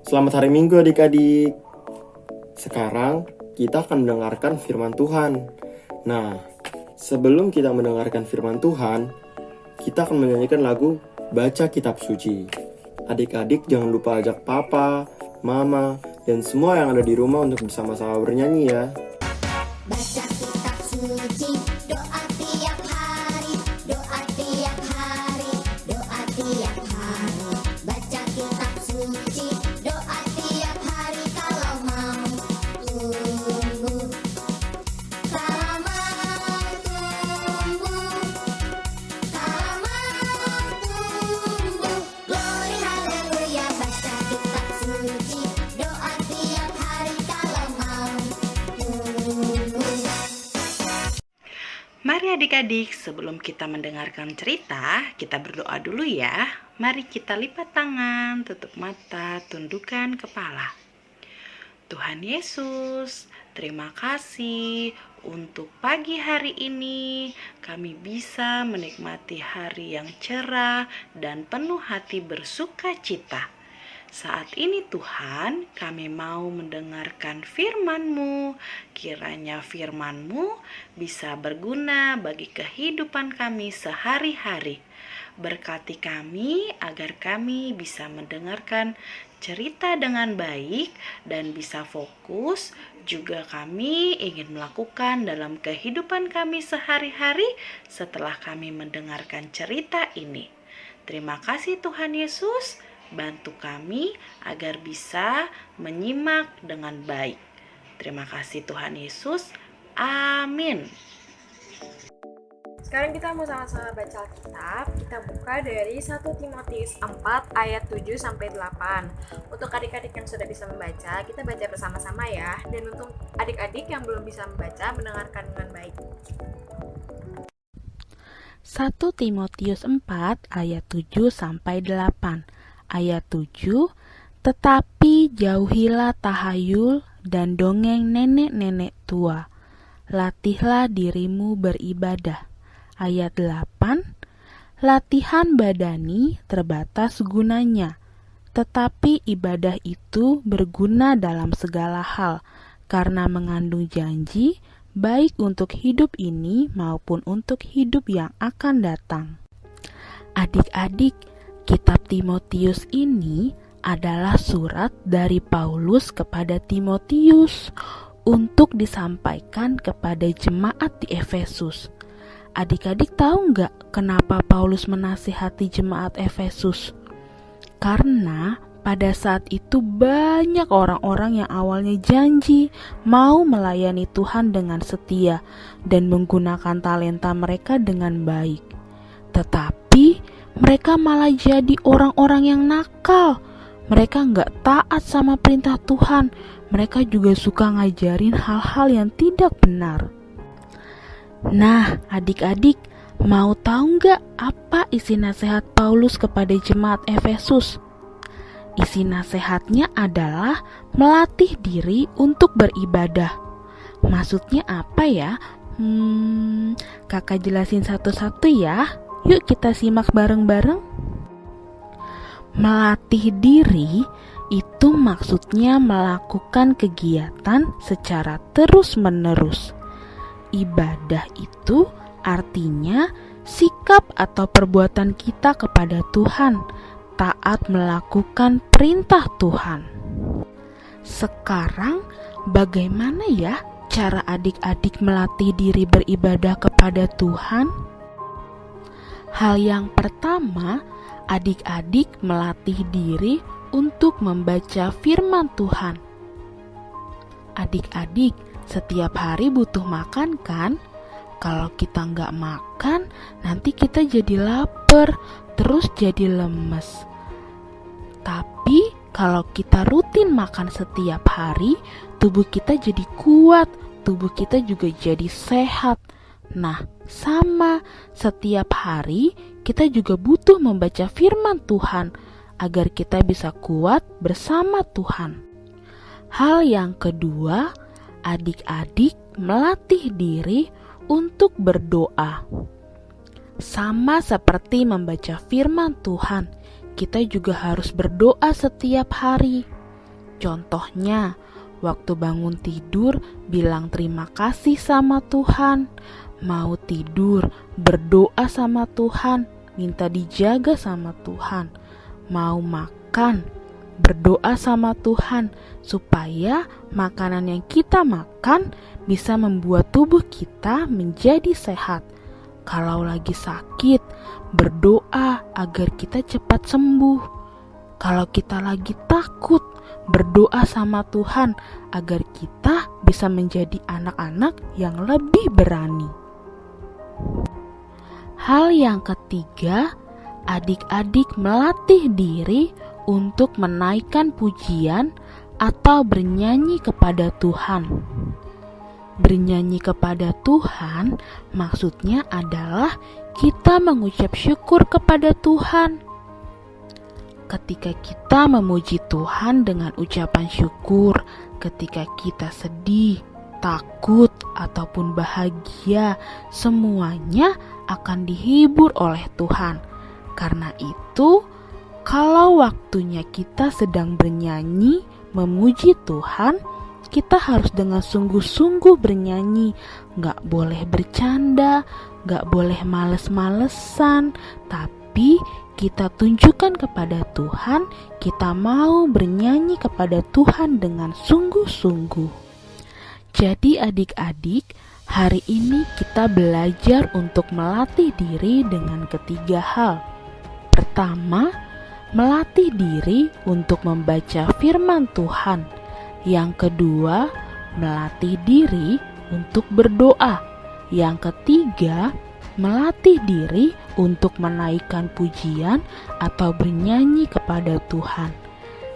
Selamat hari Minggu adik-adik. Sekarang kita akan mendengarkan firman Tuhan. Nah, sebelum kita mendengarkan firman Tuhan, kita akan menyanyikan lagu Baca Kitab Suci. Adik-adik jangan lupa ajak papa, mama, dan semua yang ada di rumah untuk bersama-sama bernyanyi ya. Baca kitab suci, doa tiap hari, doa tiap hari, doa tiap hari. Baca kitab suci, doa tiap hari kalau mau tumbuh. Kalau mau tumbuh, kalau mau tumbuh. Glory haleluya, baca kitab suci, doa tiap hari kalau mau tumbuh. Mari adik-adik, sebelum kita mendengarkan cerita, kita berdoa dulu ya. Mari kita lipat tangan, tutup mata, tundukkan kepala. Tuhan Yesus, terima kasih untuk pagi hari ini. Kami bisa menikmati hari yang cerah dan penuh hati bersuka cita. Saat ini Tuhan, kami mau mendengarkan firman-Mu. Kiranya firman-Mu bisa berguna bagi kehidupan kami sehari-hari. Berkati kami agar kami bisa mendengarkan cerita dengan baik dan bisa fokus. Juga kami ingin melakukan dalam kehidupan kami sehari-hari setelah kami mendengarkan cerita ini. Terima kasih Tuhan Yesus. Bantu kami agar bisa menyimak dengan baik. Terima kasih Tuhan Yesus. Amin. Sekarang kita mau sama-sama baca Alkitab. Kita buka dari 1 Timotius 4 ayat 7 sampai 8. Untuk adik-adik yang sudah bisa membaca, kita baca bersama-sama ya. Dan untuk adik-adik yang belum bisa membaca, mendengarkan dengan baik. 1 Timotius 4 ayat 7 sampai 8. Ayat 7, tetapi jauhilah tahayul dan dongeng nenek-nenek tua. Latihlah dirimu beribadah. Ayat 8, latihan badani terbatas gunanya, tetapi ibadah itu berguna dalam segala hal, karena mengandung janji, baik untuk hidup ini maupun untuk hidup yang akan datang. Adik-adik, Kitab Timotius ini adalah surat dari Paulus kepada Timotius untuk disampaikan kepada jemaat di Efesus. Adik-adik tahu nggak kenapa Paulus menasihati jemaat Efesus? Karena pada saat itu banyak orang-orang yang awalnya janji mau melayani Tuhan dengan setia dan menggunakan talenta mereka dengan baik. Tetapi mereka malah jadi orang-orang yang nakal. Mereka nggak taat sama perintah Tuhan. Mereka juga suka ngajarin hal-hal yang tidak benar. Nah, adik-adik, mau tahu nggak apa isi nasihat Paulus kepada jemaat Efesus? Isi nasihatnya adalah melatih diri untuk beribadah. Maksudnya apa ya? Kakak jelasin satu-satu ya. Yuk kita simak bareng-bareng. Melatih diri itu maksudnya melakukan kegiatan secara terus-menerus. Ibadah itu artinya sikap atau perbuatan kita kepada Tuhan, taat melakukan perintah Tuhan. Sekarang bagaimana ya cara adik-adik melatih diri beribadah kepada Tuhan? Hal yang pertama, adik-adik melatih diri untuk membaca firman Tuhan. Adik-adik, setiap hari butuh makan kan? Kalau kita nggak makan, nanti kita jadi lapar, terus jadi lemes. Tapi kalau kita rutin makan setiap hari, tubuh kita jadi kuat, tubuh kita juga jadi sehat. Nah, sama, setiap hari kita juga butuh membaca firman Tuhan agar kita bisa kuat bersama Tuhan. Hal yang kedua, adik-adik melatih diri untuk berdoa. Sama seperti membaca firman Tuhan, kita juga harus berdoa setiap hari. Contohnya, waktu bangun tidur bilang terima kasih sama Tuhan. Mau tidur, berdoa sama Tuhan, minta dijaga sama Tuhan. Mau makan, berdoa sama Tuhan supaya makanan yang kita makan bisa membuat tubuh kita menjadi sehat. Kalau lagi sakit, berdoa agar kita cepat sembuh. Kalau kita lagi takut, berdoa sama Tuhan agar kita bisa menjadi anak-anak yang lebih berani. Hal yang ketiga, adik-adik melatih diri untuk menaikkan pujian atau bernyanyi kepada Tuhan. Bernyanyi kepada Tuhan maksudnya adalah kita mengucap syukur kepada Tuhan. Ketika kita memuji Tuhan dengan ucapan syukur, ketika kita sedih, takut, ataupun bahagia, semuanya akan dihibur oleh Tuhan. Karena itu, kalau waktunya kita sedang bernyanyi, memuji Tuhan, kita harus dengan sungguh-sungguh bernyanyi. Gak boleh bercanda, gak boleh males-malesan, tapi kita tunjukkan kepada Tuhan, kita mau bernyanyi kepada Tuhan dengan sungguh-sungguh. Jadi adik-adik, hari ini kita belajar untuk melatih diri dengan ketiga hal. Pertama, melatih diri untuk membaca firman Tuhan. Yang kedua, melatih diri untuk berdoa. Yang ketiga, melatih diri untuk menaikkan pujian atau bernyanyi kepada Tuhan.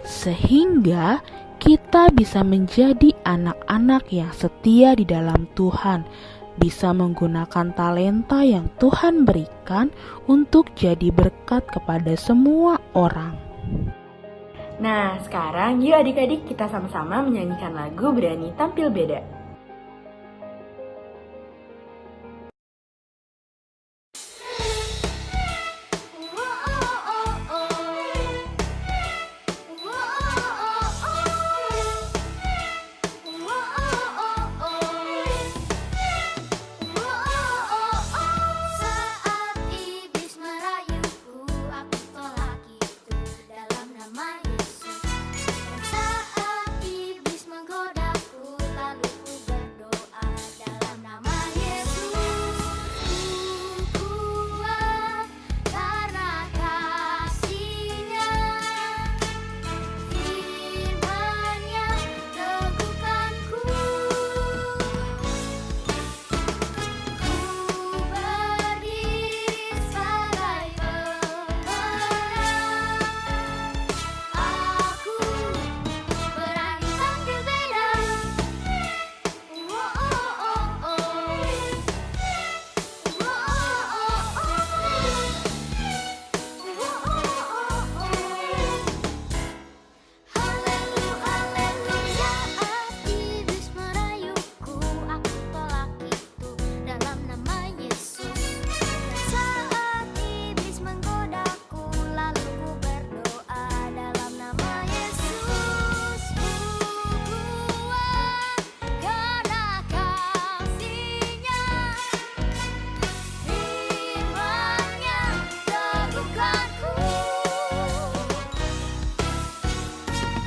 Sehingga kita bisa menjadi anak-anak yang setia di dalam Tuhan, bisa menggunakan talenta yang Tuhan berikan untuk jadi berkat kepada semua orang. Nah, sekarang yuk adik-adik kita sama-sama menyanyikan lagu Berani Tampil Beda. Saat iblis merayuku, aku tolak itu dalam nama Yesus. Dan saat iblis menggodaku, lalu ku berdoa dalam nama Yesus. Ku kuat karena kasih-Nya, firman-Nya teguhkanku. Ku berdiri sebagai pemenang. Aku berani tampil beda. Haleluya, saat iblis merayuku, aku tolak itu dalam nama Yesus. Dan saat iblis menggodaku, lalu ku berdoa dalam nama Yesus. Ku kuat karena kasih-Nya, firman-Nya teguhkanku.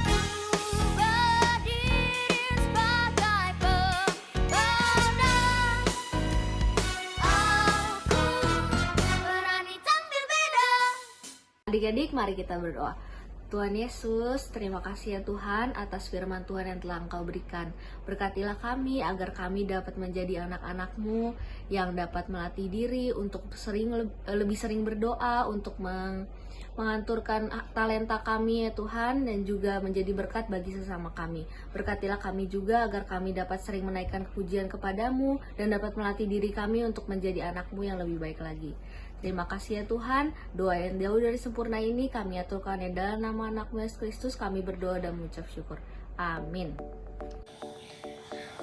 Ku berdiri sebagai pemenang. Aku berani tampil beda. Adik-adik, mari kita berdoa. Tuhan Yesus, terima kasih ya Tuhan atas firman Tuhan yang telah Engkau berikan. Berkatilah kami agar kami dapat menjadi anak-anak-Mu yang dapat melatih diri untuk lebih sering berdoa, untuk mengaturkan talenta kami ya Tuhan, dan juga menjadi berkat bagi sesama kami. Berkatilah kami juga agar kami dapat sering menaikkan pujian kepadamu dan dapat melatih diri kami untuk menjadi anak-Mu yang lebih baik lagi. Terima kasih ya Tuhan, doa yang jauh dari sempurna ini kami aturkan ya dalam nama anak-Mu Yesus Kristus, kami berdoa dan mengucap syukur. Amin.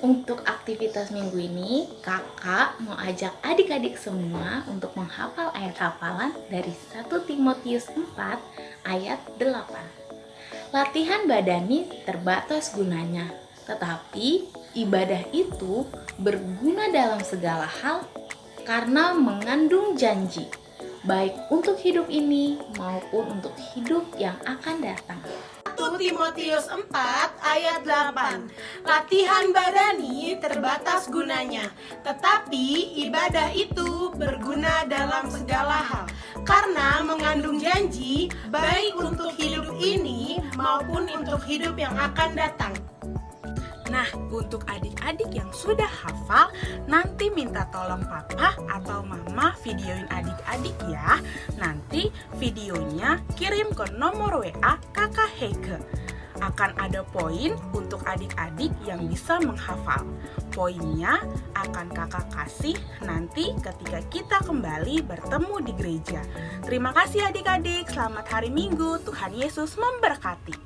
Untuk aktivitas minggu ini, kakak mau ajak adik-adik semua untuk menghafal ayat hafalan dari 1 Timotius 4 ayat 8. Latihan badani terbatas gunanya, tetapi ibadah itu berguna dalam segala hal karena mengandung janji, baik untuk hidup ini maupun untuk hidup yang akan datang. 1 Timotius 4 ayat 8. Latihan badani terbatas gunanya, tetapi ibadah itu berguna dalam segala hal, karena mengandung janji baik untuk hidup ini maupun untuk hidup yang akan datang. Nah, untuk adik-adik yang sudah hafal, nanti minta tolong papa atau mama videoin adik-adik ya. Nanti videonya kirim ke nomor WA Kakak Heike. Akan ada poin untuk adik-adik yang bisa menghafal. Poinnya akan kakak kasih nanti ketika kita kembali bertemu di gereja. Terima kasih adik-adik, selamat hari Minggu, Tuhan Yesus memberkati.